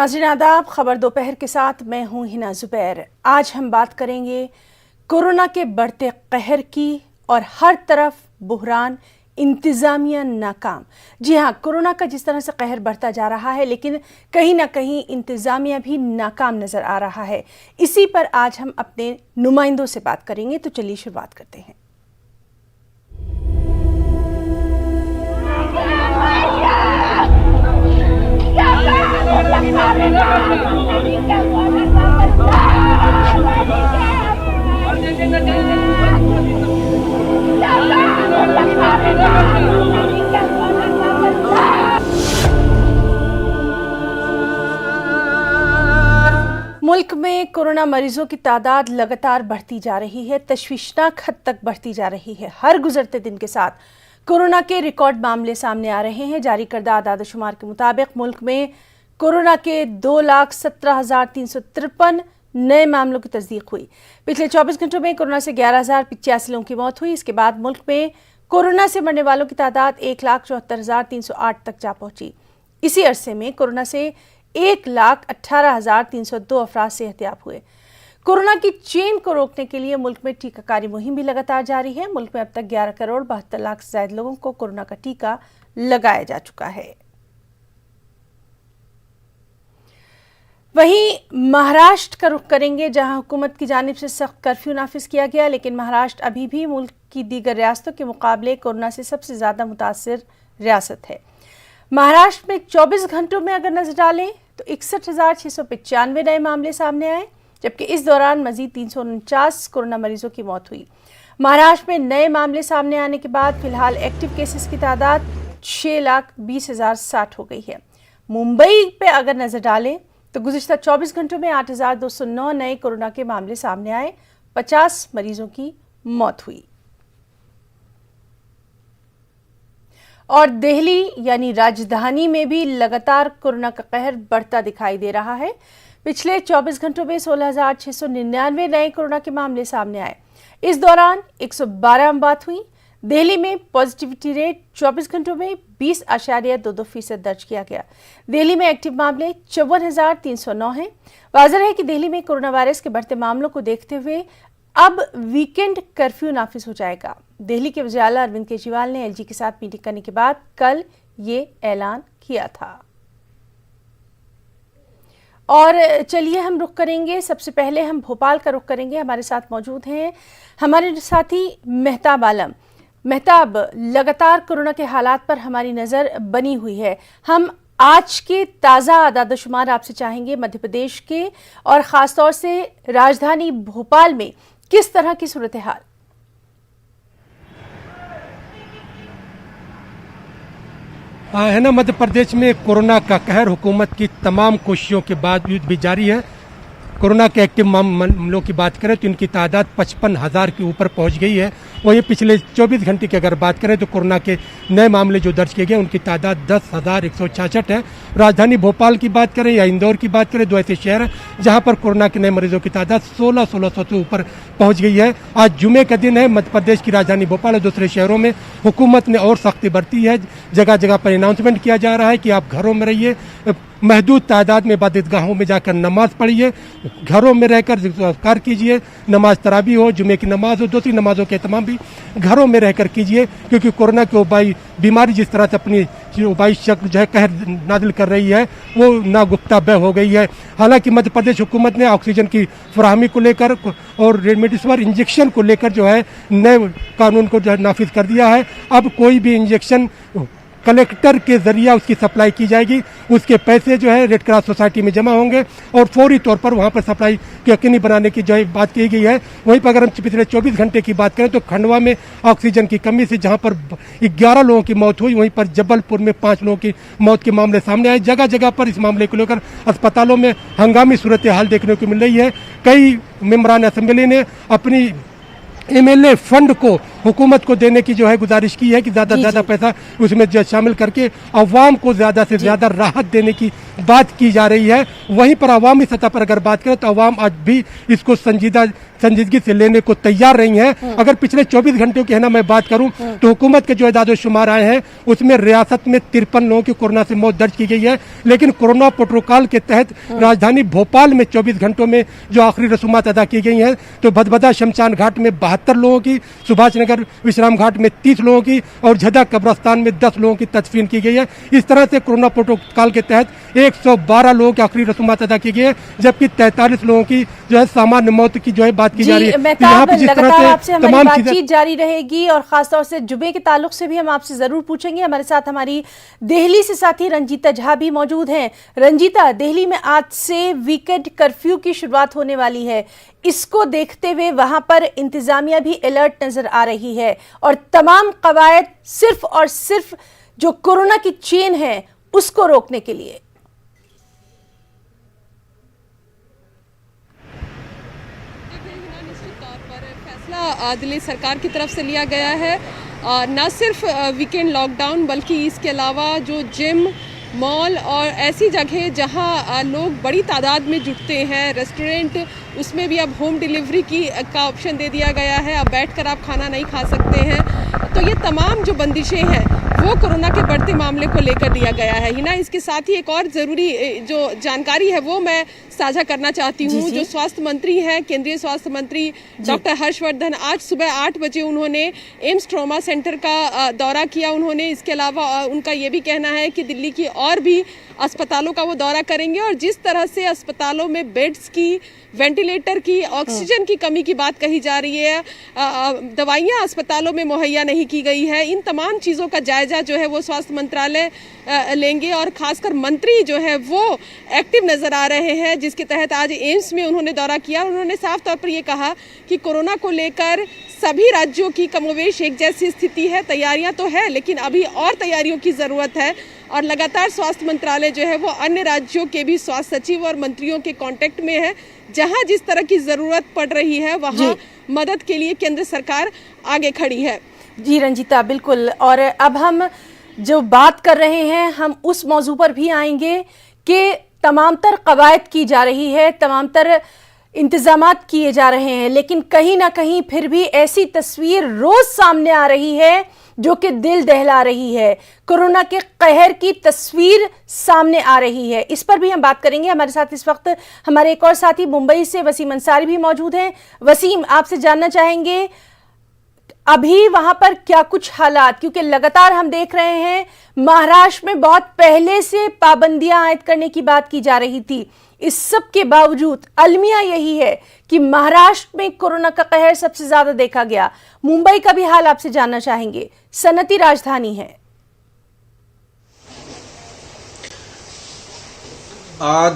नाज़रीन आदाब, खबर दोपहर के साथ मैं हूं हिना जुबैर। आज हम बात करेंगे कोरोना के बढ़ते कहर की और हर तरफ बुहरान, इंतज़ामिया नाकाम। जी हाँ, कोरोना का जिस तरह से कहर बढ़ता जा रहा है, लेकिन कहीं ना कहीं इंतज़ामिया भी नाकाम नज़र आ रहा है। इसी पर आज हम अपने नुमाइंदों से बात करेंगे, तो चलिए शुरुआत करते हैं। मुल्क में कोरोना मरीजों की तादाद लगातार बढ़ती जा रही है, तशवीशनाक हद तक बढ़ती जा रही है। हर गुजरते दिन के साथ कोरोना के रिकॉर्ड मामले सामने आ रहे हैं। जारी करदा आदाद-ओ-शुमार के मुताबिक मुल्क में कोरोना के 2,17,353 नए मामलों की तस्दीक हुई। पिछले 24 घंटों में कोरोना से 11,085 लोगों की मौत हुई। इसके बाद मुल्क में कोरोना से मरने वालों की तादाद 1,74,308 तक जा पहुंची। इसी अरसे में कोरोना से 1,18,302 अफराद सेहतयाब हुए। कोरोना की चेन को रोकने के लिए मुल्क में टीकाकारी मुहिम भी लगातार जारी है। मुल्क में अब तक 11 करोड़ 72 लाख से ज्यादा लोगों को कोरोना का टीका लगाया जा चुका है। वहीं महाराष्ट्र का रुख करेंगे, जहां हुकूमत की जानिब से सख्त कर्फ्यू नाफिज किया गया, लेकिन महाराष्ट्र अभी भी मुल्क की दीगर रियासतों के मुकाबले कोरोना से सबसे ज्यादा मुतासिर रियासत है। महाराष्ट्र में 24 घंटों में अगर नजर डालें तो 61,695 नए मामले सामने आए, जबकि इस दौरान मजीद 349 कोरोना मरीजों की मौत हुई। महाराष्ट्र में नए मामले सामने आने के बाद फिलहाल एक्टिव केसेस की तादाद 6,20,060 हो गई है। मुंबई पे अगर नजर डालें तो गुज़िश्ता 24 घंटों में 8,209 नए कोरोना के मामले सामने आए, 50 मरीजों की मौत हुई। और दिल्ली यानी राजधानी में भी लगातार कोरोना का कहर बढ़ता दिखाई दे रहा है। पिछले 24 घंटों में 16,699 नए कोरोना के मामले सामने आए। इस दौरान 112 अमवात हुई। दिल्ली में पॉजिटिविटी रेट 24 घंटों में 20.22% दर्ज किया गया। दिल्ली में एक्टिव मामले 54,309 हैं। वाज़ेह है कि दिल्ली में कोरोना वायरस के बढ़ते मामलों को देखते हुए अब वीकेंड कर्फ्यू नाफिज हो जाएगा। दिल्ली के वज़ीर आला अरविंद केजरीवाल ने एलजी के साथ मीटिंग करने के बाद कल ये ऐलान किया था। और चलिए हम रुख करेंगे, सबसे पहले हम भोपाल का रुख करेंगे। हमारे साथ मौजूद हैं हमारे साथी मेहताब आलम। मेहताब, लगातार कोरोना के हालात पर हमारी नज़र बनी हुई है। हम आज के ताज़ा आदाद-ओ-शुमार आपसे चाहेंगे मध्य प्रदेश के, और ख़ासतौर से राजधानी भोपाल में किस तरह की सूरत हाल? है ना, मध्य प्रदेश में कोरोना का कहर हुकूमत की तमाम कोशिशों के बावजूद भी जारी है। कोरोना के एक्टिव मामलों की बात करें तो इनकी तादाद 55,000 के ऊपर पहुंच गई है। वहीं पिछले 24 घंटे की अगर बात करें तो कोरोना के नए मामले जो दर्ज किए गए उनकी तादाद 10,166 है। राजधानी भोपाल की बात करें या इंदौर की बात करें, दो ऐसे शहर हैं जहां पर कोरोना के नए मरीजों की तादाद 1600 से ऊपर पहुंच गई है। आज जुमे का दिन है। मध्य प्रदेश की राजधानी भोपाल और दूसरे शहरों में हुकूमत ने और सख्ती बरती है। जगह जगह पर अनाउंसमेंट किया जा रहा है कि आप घरों में रहिए, महदूद तादाद में इबादतगाहों में जाकर नमाज पढ़िए, घरों में रहकर ज़िक्र कीजिए, नमाज तरावी हो, जुमे की नमाज हो, दूसरी नमाजों के तमाम भी घरों में रहकर कीजिए, क्योंकि कोरोना की वबाई बीमारी जिस तरह से अपनी वबाई शक्ल जो है कहर नाजिल कर रही है वो नागुफ्ता बह हो गई है। हालांकि मध्य प्रदेश हुकूमत ने ऑक्सीजन की फराहमी को लेकर और रेमडेसिविर इंजेक्शन को लेकर जो है नए कानून को जो है नाफिज कर दिया है। अब कोई भी इंजेक्शन कलेक्टर के जरिए उसकी सप्लाई की जाएगी। उसके पैसे जो है रेड क्रॉस सोसाइटी में जमा होंगे और फौरी तौर पर वहां पर सप्लाई यकीनी बनाने की जो है बात की गई है। वहीं पर अगर हम पिछले 24 घंटे की बात करें तो खंडवा में ऑक्सीजन की कमी से जहां पर 11 लोगों की मौत हुई, वहीं पर जबलपुर में 5 लोगों की मौत के मामले सामने आए। जगह जगह पर इस मामले को लेकर अस्पतालों में हंगामी सूरत हाल देखने को मिल रही है। कई मेंबरान असेंबली ने अपनी एमएलए फंड को हुकूमत को देने की जो है गुजारिश की है कि ज्यादा से ज्यादा पैसा उसमें जो शामिल करके अवाम को ज्यादा से ज्यादा राहत देने की बात की जा रही है। वहीं पर अवामी सतह पर अगर बात करें तो अवाम आज भी इसको संजीदगी से लेने को तैयार नहीं है। अगर पिछले 24 घंटों की है ना मैं बात करूं तो हुकूमत के जो इदादो शुमार आए हैं उसमें रियासत में 53 लोगों की कोरोना से मौत दर्ज की गई है, लेकिन कोरोना प्रोटोकॉल के तहत राजधानी भोपाल में 24 घंटों में जो आखिरी रसूमात अदा की गई हैं तो भदभदा शमशान घाट में 72 लोगों की, सुभाष नगर विश्राम घाट में 30 लोगों की और झदा कब्रस्तान में 10 लोगों की तदफीन की गई है। इस तरह से कोरोना प्रोटोकॉल के तहत 112 लोगों की आखिरी रसूमात अदा की गई है, जबकि 43 लोगों की जो है सामान्य मौत की जो है बात की जा रही है। मेहताब, लगातार आपसे हमारी बातचीत जारी रहेगी और खासतौर से जुमे के ताल्लुक से भी हम आपसे जरूर पूछेंगे। हमारे साथ हमारी दिल्ली से साथी रंजीता झा भी मौजूद हैं। रंजीता, दिल्ली में आज से वीकेंड कर्फ्यू की शुरुआत होने वाली है, इसको देखते हुए वहां पर इंतजामिया भी अलर्ट नजर आ रही है और तमाम कवायद सिर्फ और सिर्फ जो कोरोना की चेन है उसको रोकने के लिए। दिल्ली सरकार की तरफ से लिया गया है, न सिर्फ वीकेंड लॉकडाउन बल्कि इसके अलावा जो जिम, मॉल और ऐसी जगह जहां लोग बड़ी तादाद में जुटते हैं, रेस्टोरेंट, उसमें भी अब होम डिलीवरी का ऑप्शन दे दिया गया है। अब बैठकर आप खाना नहीं खा सकते हैं। तो ये तमाम जो बंदिशें हैं वो कोरोना के बढ़ते मामले को लेकर दिया गया है ही ना। इसके साथ ही एक और ज़रूरी जो जानकारी है वो मैं साझा करना चाहती हूँ। जो स्वास्थ्य मंत्री हैं, केंद्रीय स्वास्थ्य मंत्री डॉक्टर हर्षवर्धन, आज सुबह 8 बजे उन्होंने एम्स ट्रॉमा सेंटर का दौरा किया। उन्होंने इसके अलावा उनका ये भी कहना है कि दिल्ली की और भी अस्पतालों का वो दौरा करेंगे और जिस तरह से अस्पतालों में बेड्स की, वेंटिलेटर की, ऑक्सीजन की कमी की बात कही जा रही है, दवाइयाँ अस्पतालों में मुहैया नहीं की गई है, इन तमाम चीज़ों का जायजा जो है वो स्वास्थ्य मंत्रालय लेंगे और खासकर मंत्री जो है वो एक्टिव नज़र आ रहे हैं, जिसके तहत आज एम्स में उन्होंने दौरा किया। उन्होंने साफ तौर पर ये कहा कि कोरोना को लेकर सभी राज्यों की कमोवेश एक जैसी स्थिति है, तैयारियां तो है लेकिन अभी और तैयारियों की ज़रूरत है और लगातार स्वास्थ्य मंत्रालय जो है वो अन्य राज्यों के भी स्वास्थ्य सचिव और मंत्रियों के कांटेक्ट में है। जहां जिस तरह की ज़रूरत पड़ रही है वहां मदद के लिए केंद्र सरकार आगे खड़ी है। जी रंजीता, बिल्कुल। और अब हम जो बात कर रहे हैं हम उस मौजू पर भी आएंगे कि तमाम तर कवायद की जा रही है, तमाम तर इंतजामात किए जा रहे हैं, लेकिन कहीं ना कहीं फिर भी ऐसी तस्वीर रोज सामने आ रही है जो कि दिल दहला रही है। कोरोना के कहर की तस्वीर सामने आ रही है, इस पर भी हम बात करेंगे। हमारे साथ इस वक्त हमारे एक और साथी मुंबई से वसीम अंसारी भी मौजूद हैं। वसीम, आपसे जानना चाहेंगे अभी वहां पर क्या कुछ हालात, क्योंकि लगातार हम देख रहे हैं महाराष्ट्र में बहुत पहले से पाबंदियां आयद करने की बात की जा रही थी। इस सब के बावजूद अलमिया यही है कि महाराष्ट्र में कोरोना का कहर सबसे ज्यादा देखा गया। मुंबई का भी हाल आपसे जानना चाहेंगे, सनती राजधानी है।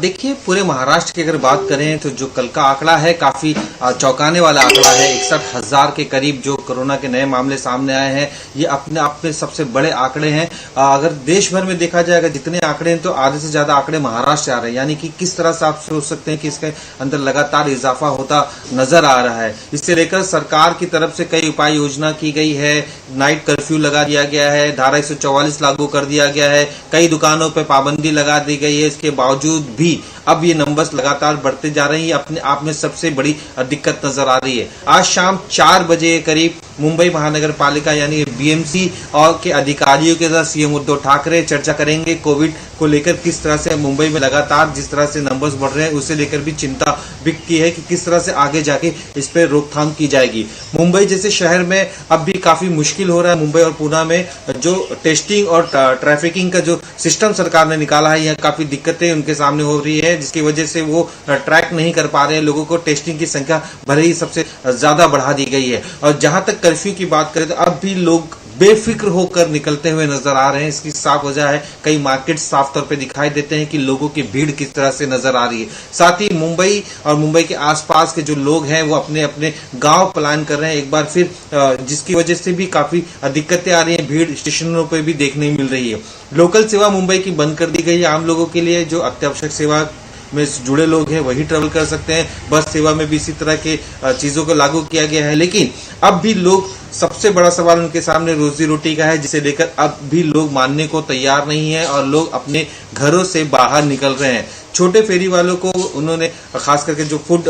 देखिए, पूरे महाराष्ट्र की अगर बात करें तो जो कल का आंकड़ा है काफी चौंकाने वाला आंकड़ा है। 61,000 के करीब जो कोरोना के नए मामले सामने आए हैं, ये अपने आप में सबसे बड़े आंकड़े हैं। अगर देश भर में देखा जाएगा जितने आंकड़े हैं तो आधे से ज्यादा आंकड़े महाराष्ट्र से आ रहे हैं, यानी कि किस तरह से आप सोच सकते हैं कि इसके अंदर लगातार इजाफा होता नजर आ रहा है। इससे लेकर सरकार की तरफ से कई उपाय योजना की गई है। नाइट कर्फ्यू लगा दिया गया है, धारा 144 लागू कर दिया गया है, कई दुकानों पर पाबंदी लगा दी गई है। इसके बावजूद भी अब ये नंबर्स लगातार बढ़ते जा रहे हैं। अपने आप में सबसे बड़ी दिक्कत नजर आ रही है। आज शाम 4 बजे करीब मुंबई महानगर पालिका यानी बीएमसी और के अधिकारियों के साथ सीएम उद्धव ठाकरे चर्चा करेंगे। कोविड को लेकर किस तरह से मुंबई में लगातार जिस तरह से नंबर्स बढ़ रहे हैं उसे लेकर भी चिंता व्यक्त की है कि किस तरह से आगे जाके इस पर रोकथाम की जाएगी। मुंबई जैसे शहर में अब भी काफी मुश्किल हो रहा है। मुंबई और पुणे में जो टेस्टिंग और ट्रैफिकिंग का जो सिस्टम सरकार ने निकाला है, यह काफी दिक्कतें उनके सामने हो रही है, जिसकी वजह से वो ट्रैक नहीं कर पा रहे हैं लोगों को। टेस्टिंग की संख्या भले ही सबसे ज्यादा बढ़ा दी गई है। और जहां तक कर्फ्यू की बात करें तो अब भी लोग बेफिक्र होकर निकलते हुए नजर आ रहे हैं। इसकी साफ वजह है कई मार्केट साफ तौर पे दिखाई देते हैं कि लोगों की भीड़ किस तरह से नजर आ रही है। साथ ही मुंबई और मुंबई के आसपास के जो लोग हैं वो अपने अपने गांव पलायन कर रहे हैं एक बार फिर, जिसकी वजह से भी काफी दिक्कतें आ रही हैं। भीड़ स्टेशनों पर भी देखने मिल रही है। लोकल सेवा मुंबई की बंद कर दी गई है। आम लोगों के लिए जो अत्यावश्यक सेवा में जुड़े लोग हैं वही ट्रेवल कर सकते हैं। बस सेवा में भी इसी तरह के चीजों को लागू किया गया है, लेकिन अब भी लोग सबसे बड़ा सवाल उनके सामने रोजी रोटी का है, जिसे लेकर अब भी लोग मानने को तैयार नहीं है और लोग अपने घरों से बाहर निकल रहे हैं। छोटे फेरी वालों को उन्होंने खास करके जो फूड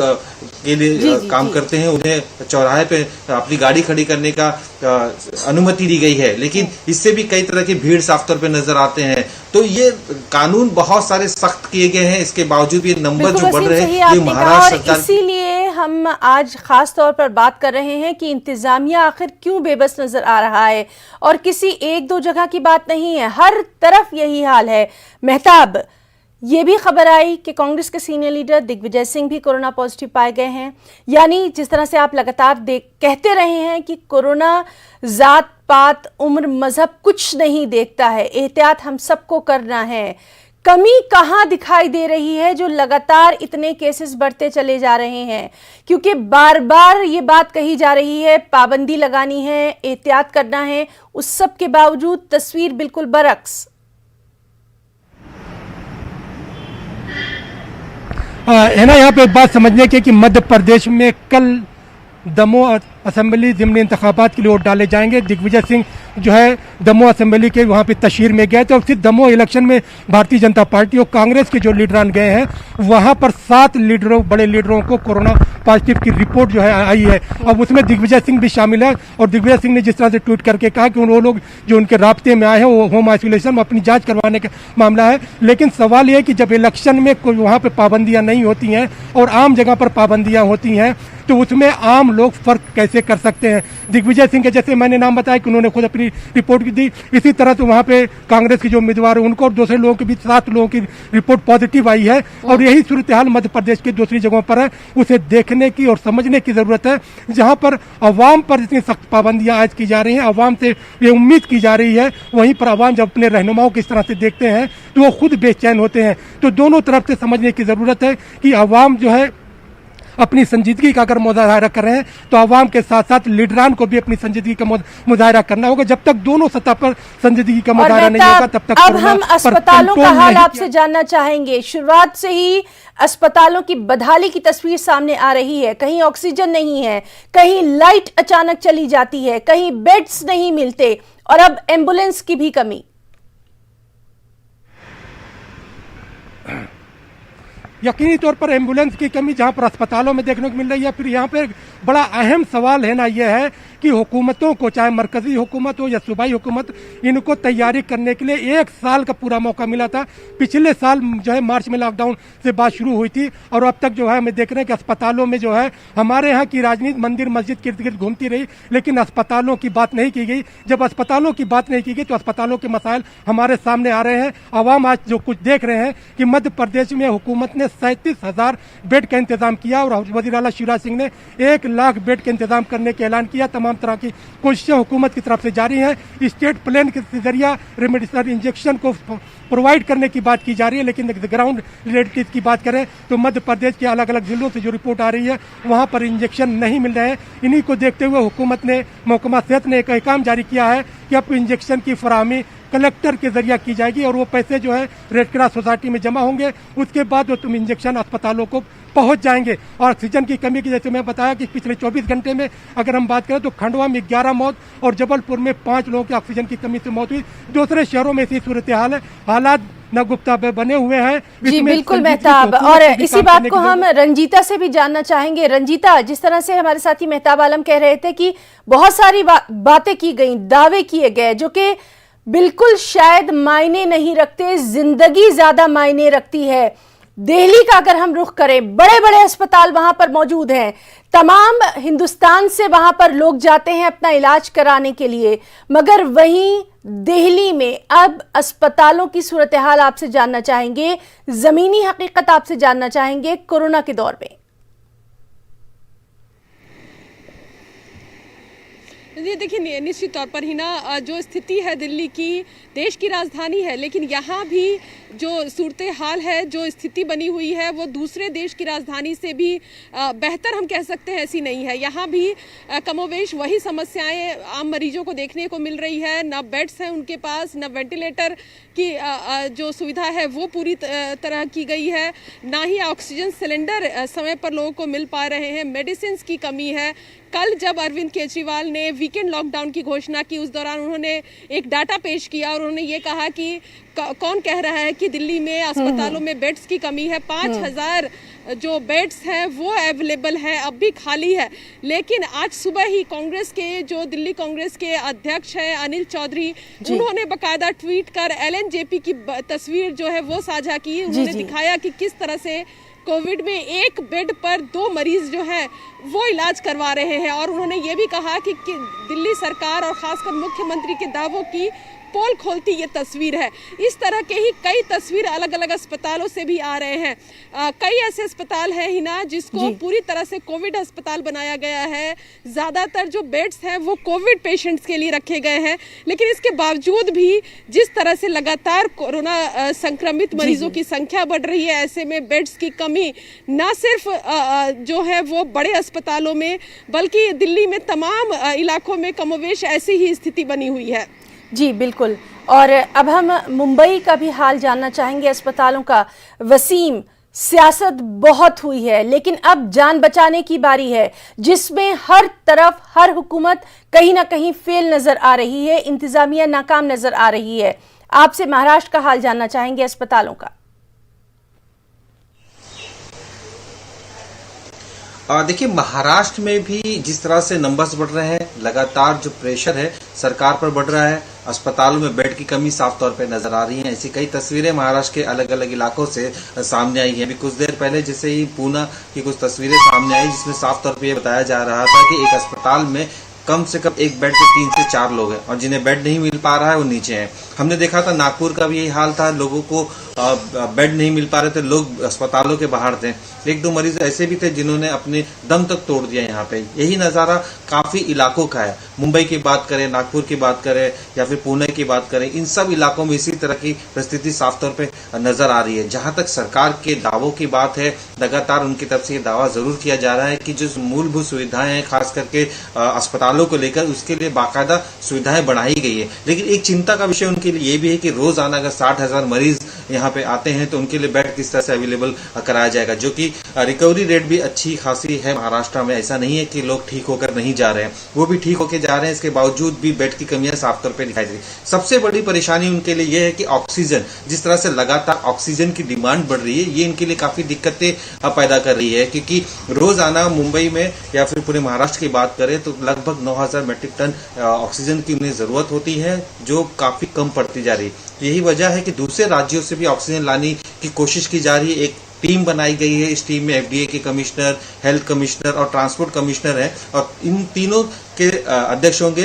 के लिए काम करते हैं उन्हें चौराहे पे अपनी गाड़ी खड़ी करने का अनुमति दी गई है, लेकिन इससे भी कई तरह की भीड़ साफ तौर पे नजर आते हैं। तो ये कानून बहुत सारे सख्त किए गए हैं, इसके बावजूद ये नंबर जो बढ़ रहे हैं ये महाराष्ट्र सरकार, इसीलिए हम आज खास तौर पर बात कर रहे हैं कि इंतजामिया आखिर क्यों बेबस नजर आ रहा है, और किसी एक दो जगह की बात नहीं है, हर तरफ यही हाल है। मेहताब, ये भी खबर आई कि कांग्रेस के सीनियर लीडर दिग्विजय सिंह भी कोरोना पॉजिटिव पाए गए हैं। यानी जिस तरह से आप लगातार कहते रहे हैं कि कोरोना जात पात उम्र मजहब कुछ नहीं देखता है, एहतियात हम सबको करना है। कमी कहां दिखाई दे रही है जो लगातार इतने केसेस बढ़ते चले जा रहे हैं? क्योंकि बार बार ये बात कही जा रही है पाबंदी लगानी है, एहतियात करना है, उस सब के बावजूद तस्वीर बिल्कुल बरक्स। है ना, यहाँ पे एक बात समझने की कि मध्य प्रदेश में कल दमोह असेंबली ज़िमनी इंतखाबात के लिए वोट डाले जाएंगे। दिग्विजय सिंह जो है दमोह असेंबली के वहाँ पे तशहीर में गए थे और फिर दमोह इलेक्शन में भारतीय जनता पार्टी और कांग्रेस के जो लीडरान गए हैं वहाँ पर 7 लीडरों, बड़े लीडरों को कोरोना पॉजिटिव की रिपोर्ट जो है आई है। अब उसमें दिग्विजय सिंह भी शामिल है और दिग्विजय सिंह ने जिस तरह से ट्वीट करके कहा कि वो लोग जो उनके राब्ते में आए हैं वो होम आइसोलेशन में अपनी जाँच करवाने का मामला है। लेकिन सवाल ये है कि जब इलेक्शन में कोई वहाँ पर पाबंदियाँ नहीं होती हैं और आम जगह पर पाबंदियाँ होती हैं तो उसमें आम लोग फर्क कैसे कर सकते हैं? दिग्विजय सिंह के जैसे मैंने नाम बताया कि उन्होंने खुद अपनी रिपोर्ट की दी, इसी तरह से वहाँ पे कांग्रेस के जो उम्मीदवार हैं उनको और दूसरे लोगों के बीच 7 लोगों की रिपोर्ट पॉजिटिव आई है। और यही सूरत हाल मध्य प्रदेश की दूसरी जगहों पर है, उसे देखने की और समझने की जरूरत है। जहाँ पर अवाम पर इतनी सख्त पाबंदियां आज की जा रही हैं, अवाम से ये उम्मीद की जा रही है, वहीं पर अवाम जब अपने रहनुमाओं को इस तरह से देखते हैं तो वो खुद बेचैन होते हैं। तो दोनों तरफ से समझने की जरूरत है कि अवाम जो है अपनी संजीदगी का अगर मुजाहरा कर रहे हैं तो आवाम के साथ साथ लीडरान को भी अपनी संजीदगी का मुजाहरा करना होगा। जब तक दोनों सतह पर संजीदगी का मुजाहरा नहीं होगा तब तक अब हम अस्पतालों का हाल आपसे जानना चाहेंगे। शुरुआत से ही अस्पतालों की बदहाली की तस्वीर सामने आ रही है, कहीं ऑक्सीजन नहीं है, कहीं लाइट अचानक चली जाती है, कहीं बेड्स नहीं मिलते और अब एम्बुलेंस की भी कमी। यकीनी तौर पर एम्बुलेंस की कमी जहां पर अस्पतालों में देखने को मिल रही है। फिर यहाँ पे बड़ा अहम सवाल है ना, यह है कि हुकूमतों को, चाहे मरकजी हुकूमत हो या सूबाई हुकूमत, इनको तैयारी करने के लिए 1 साल का पूरा मौका मिला था। पिछले साल जो है मार्च में लॉकडाउन से बात शुरू हुई थी और अब तक जो है हमें देख रहे हैं कि अस्पतालों में जो है हमारे यहाँ की राजनीति मंदिर मस्जिद के इर्द गिर्द घूमती रही, लेकिन अस्पतालों की बात नहीं की गई। जब अस्पतालों की बात नहीं की गई तो अस्पतालों के मसाइल हमारे सामने आ रहे हैं। आवाम आज जो कुछ देख रहे हैं कि मध्य प्रदेश में हुकूमत ने 37,000 बेड का इंतजाम किया और वजीर आला शिवराज सिंह ने 1 लाख बेड का इंतजाम करने का ऐलान किया। तमाम तरह की कोशिशें हुकूमत की तरफ से जारी हैं। स्टेट प्लान के जरिए रेमडेसिविर इंजेक्शन को प्रोवाइड करने की बात की जा रही है, लेकिन ग्राउंड रियलिटीज की बात करें तो मध्य प्रदेश के अलग अलग जिलों से जो रिपोर्ट आ रही है वहां पर इंजेक्शन नहीं मिल रहे हैं। इन्हीं को देखते हुए हुकूमत ने, महकमा सेहत ने एक अहकाम जारी किया है कि अब इंजेक्शन की फराहमी कलेक्टर के जरिए की जाएगी और वो पैसे जो है रेड क्रॉस सोसाइटी में जमा होंगे। उसके बाद वो इंजेक्शन अस्पतालों को पहुंच जाएंगे। और ऑक्सीजन की कमी की जैसे मैं बताया कि पिछले 24 घंटे में अगर हम बात करें तो खंडवा में 11 मौत और जबलपुर में 5 लोगों की ऑक्सीजन की कमी से मौत हुई। दूसरे शहरों में ऐसी सूरत हाल है, हालात न गुप्ता बने हुए हैं। जी बिल्कुल मेहताब, और इसी बात को हम रंजीता से भी जानना चाहेंगे। रंजीता, जिस तरह से हमारे साथी मेहताब आलम कह रहे थे कि बहुत सारी बातें की गई, दावे किए गए जो कि बिल्कुल शायद मायने नहीं रखते, जिंदगी ज्यादा मायने रखती है। दिल्ली का अगर हम रुख करें, बड़े बड़े अस्पताल वहां पर मौजूद हैं, तमाम हिंदुस्तान से वहां पर लोग जाते हैं अपना इलाज कराने के लिए, मगर वहीं दिल्ली में अब अस्पतालों की सूरत हाल आपसे जानना चाहेंगे, जमीनी हकीकत आपसे जानना चाहेंगे कोरोना के दौर में। ये देखिए, निश्चित तौर पर ही ना जो स्थिति है दिल्ली की, देश की राजधानी है, लेकिन यहाँ भी जो सूरत हाल है, जो स्थिति बनी हुई है, वो दूसरे देश की राजधानी से भी बेहतर हम कह सकते हैं ऐसी नहीं है। यहाँ भी कमोवेश वही समस्याएं आम मरीजों को देखने को मिल रही है। न बेड्स हैं उनके पास, न वेंटिलेटर की जो सुविधा है वो पूरी तरह की गई है, ना ही ऑक्सीजन सिलेंडर समय पर लोगों को मिल पा रहे हैं, मेडिसिन की कमी है। कल जब अरविंद केजरीवाल ने वीकेंड वीकेंड लॉकडाउन की घोषणा की, उस दौरान उन्होंने एक डाटा पेश किया और उन्होंने ये कहा कि कौन कह रहा है कि दिल्ली में अस्पतालों में बेड्स की कमी है। 5,000 जो बेड्स हैं वो अवेलेबल है, अब भी खाली है। लेकिन आज सुबह ही कांग्रेस के जो दिल्ली कांग्रेस के अध्यक्ष हैं अनिल चौधरी, उन्होंने बकायदा ट्वीट कर एलएनजेपी की तस्वीर जो है वो साझा की। उन्होंने दिखाया कि किस तरह से कोविड में एक बेड पर 2 मरीज जो है वो इलाज करवा रहे हैं। और उन्होंने ये भी कहा कि दिल्ली सरकार और खासकर मुख्यमंत्री के दावों की पोल खोलती ये तस्वीर है। इस तरह के ही कई तस्वीर अलग अलग अस्पतालों से भी आ रहे हैं। कई ऐसे अस्पताल हैं हिना जिसको पूरी तरह से कोविड अस्पताल बनाया गया है। ज़्यादातर जो बेड्स हैं वो कोविड पेशेंट्स के लिए रखे गए हैं, लेकिन इसके बावजूद भी जिस तरह से लगातार कोरोना संक्रमित मरीजों की संख्या बढ़ रही है, ऐसे में बेड्स की कमी न सिर्फ जो है वो बड़े अस्पतालों में बल्कि दिल्ली में तमाम इलाकों में कमोवेश ऐसी ही स्थिति बनी हुई है। जी बिल्कुल। और अब हम मुंबई का भी हाल जानना चाहेंगे अस्पतालों का। वसीम, सियासत बहुत हुई है लेकिन अब जान बचाने की बारी है, जिसमें हर तरफ हर हुकूमत कहीं ना कहीं फेल नजर आ रही है, इंतजामिया नाकाम नजर आ रही है। आपसे महाराष्ट्र का हाल जानना चाहेंगे अस्पतालों का। देखिए, महाराष्ट्र में भी जिस तरह से नंबर्स बढ़ रहे हैं, लगातार जो प्रेशर है सरकार पर बढ़ रहा है, अस्पतालों में बेड की कमी साफ तौर पे नजर आ रही है। ऐसी कई तस्वीरें महाराष्ट्र के अलग अलग इलाकों से सामने आई हैं। अभी कुछ देर पहले जैसे ही पूना की कुछ तस्वीरें सामने आई जिसमें साफ तौर पे ये बताया जा रहा था कि एक अस्पताल में कम से कम एक बेड पे 3 से 4 लोग हैं और जिन्हें बेड नहीं मिल पा रहा है वो नीचे हैं। हमने देखा था नागपुर का भी यही हाल था, लोगों को बेड नहीं मिल पा रहे थे, लोग अस्पतालों के बाहर थे। 1-2 मरीज ऐसे भी थे जिन्होंने अपने दम तक तोड़ दिया यहाँ पे। यही नजारा काफी इलाकों का है। मुंबई की बात करें, नागपुर की बात करें या फिर पुणे की बात करें, इन सब इलाकों में इसी तरह की परिस्थिति साफ तौर पे नजर आ रही है। जहां तक सरकार के दावों की बात है, लगातार उनकी तरफ से ये दावा जरूर किया जा रहा है कि जो मूलभूत सुविधाएं हैं खास करके अस्पतालों को लेकर, उसके लिए बाकायदा सुविधाएं बढ़ाई गई है। लेकिन एक चिंता का विषय उनके लिए ये भी है कि रोजाना अगर 60,000 मरीज यहाँ पे आते हैं तो उनके लिए बेड किस तरह से अवेलेबल कराया जाएगा, जो कि रिकवरी रेट भी अच्छी खासी है महाराष्ट्र में। ऐसा नहीं है कि लोग ठीक होकर नहीं जा रहे हैं, वो भी ठीक होकर जा रहे हैं। इसके बावजूद भी बेड की कमियां साफ तौर पे दिखाई दे रही। सबसे बड़ी परेशानी उनके लिए यह है कि ऑक्सीजन, जिस तरह से लगातार ऑक्सीजन की डिमांड बढ़ रही है, ये इनके लिए काफी दिक्कतें पैदा कर रही है। क्योंकि रोजाना मुंबई में या फिर पूरे महाराष्ट्र की बात करें तो लगभग 9,000 मीट्रिक टन ऑक्सीजन की उन्हें जरूरत होती है, जो काफी कम पड़ती जा रही है। यही वजह है कि दूसरे राज्यों से भी ऑक्सीजन लाने की कोशिश की जा रही है। एक टीम बनाई गई है, इस टीम में एफडीए के कमिश्नर, हेल्थ कमिश्नर और ट्रांसपोर्ट कमिश्नर हैं और इन तीनों के अध्यक्ष होंगे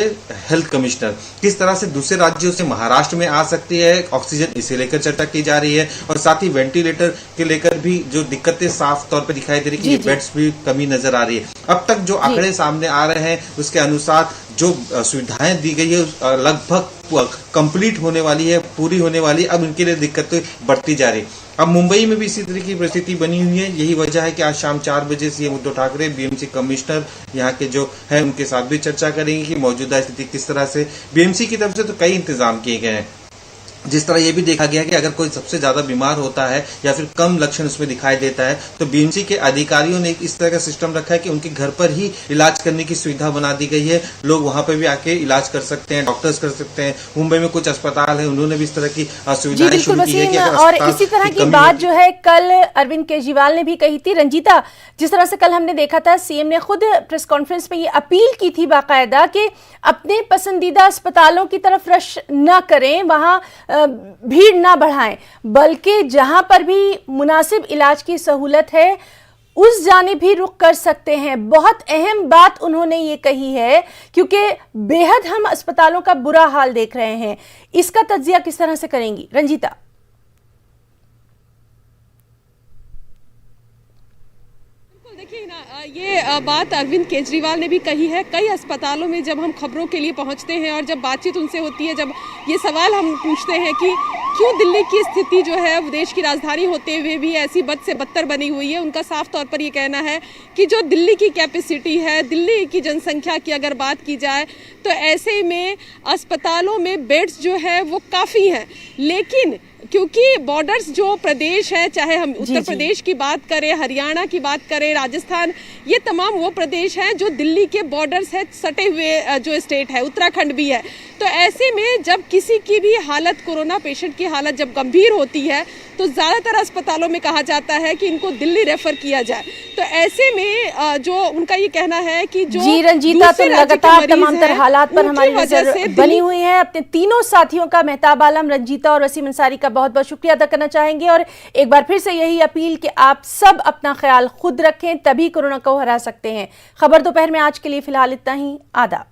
हेल्थ कमिश्नर। किस तरह से दूसरे राज्यों से महाराष्ट्र में आ सकती है ऑक्सीजन, इसे लेकर चर्चा की जा रही है। और साथ ही वेंटिलेटर के लेकर भी जो दिक्कतें साफ तौर पर दिखाई दे रही है कि बेड्स भी कमी नजर आ रही है। अब तक जो आंकड़े सामने आ रहे हैं उसके अनुसार जो सुविधाएं दी गई है लगभग कंप्लीट होने वाली है, पूरी होने वाली है। अब इनके लिए दिक्कतें बढ़ती जा रही है। अब मुंबई में भी इसी तरह की परिस्थिति बनी हुई है। यही वजह है कि आज शाम 4 बजे CM Uddhav Thackeray BMC commissioner यहाँ के जो है उनके साथ भी चर्चा करेंगे कि मौजूदा स्थिति किस तरह से। बीएमसी की तरफ से तो कई इंतजाम किए गए हैं। जिस तरह ये भी देखा गया कि अगर कोई सबसे ज्यादा बीमार होता है या फिर कम लक्षण उसमें दिखाई देता है तो बीएमसी के अधिकारियों ने इस तरह का सिस्टम रखा है कि उनके घर पर ही इलाज करने की सुविधा बना दी गई है। लोग वहां पर भी आके इलाज कर सकते हैं, डॉक्टर्स कर सकते हैं। मुंबई में कुछ अस्पताल है, उन्होंने भी इस तरह की सुविधाएं शुरू की है कि और इसी तरह की बात जो है कल अरविंद केजरीवाल ने भी कही थी। रंजीता, जिस तरह से कल हमने देखा था सीएम ने खुद प्रेस कॉन्फ्रेंस में ये अपील की थी बाकायदा कि अपने पसंदीदा अस्पतालों की तरफ रश न करें, वहां भीड़ ना बढ़ाएं, बल्कि जहां पर भी मुनासिब इलाज की सहूलत है उस जाने भी रुक कर सकते हैं। बहुत अहम बात उन्होंने ये कही है क्योंकि बेहद हम अस्पतालों का बुरा हाल देख रहे हैं। इसका तज्जिया किस तरह से करेंगी रंजीता? देखिए ना, ये बात अरविंद केजरीवाल ने भी कही है। कई अस्पतालों में जब हम खबरों के लिए पहुंचते हैं और जब बातचीत उनसे होती है, जब ये सवाल हम पूछते हैं कि क्यों दिल्ली की स्थिति जो है देश की राजधानी होते हुए भी ऐसी बद से बदतर बनी हुई है, उनका साफ तौर पर ये कहना है कि जो दिल्ली की कैपेसिटी है, दिल्ली की जनसंख्या की अगर बात की जाए तो ऐसे में अस्पतालों में बेड्स जो है वो काफ़ी हैं, लेकिन क्योंकि बॉर्डर्स जो प्रदेश है, चाहे हम उत्तर प्रदेश की बात करें, हरियाणा की बात करें, राजस्थान, ये तमाम वो प्रदेश हैं जो दिल्ली के बॉर्डर्स है, सटे हुए जो स्टेट है, उत्तराखंड भी है। तो ऐसे में जब किसी की भी हालत, कोरोना पेशेंट की हालत जब गंभीर होती है तो ज़्यादातर अस्पतालों में कहा जाता है कि इनको दिल्ली रेफर किया जाए। तो ऐसे में जो उनका ये कहना है कि जो जी रंजीता, तो लगातार तमाम तरह हालात पर हमारी नजर बनी हुई है। अपने तीनों साथियों का, मेहताब आलम, रंजीता और वसीम अंसारी का बहुत बहुत शुक्रिया अदा करना चाहेंगे और एक बार फिर से यही अपील कि आप सब अपना ख्याल खुद रखें, तभी कोरोना को हरा सकते हैं। खबर दोपहर में आज के लिए फिलहाल इतना ही। आदाब।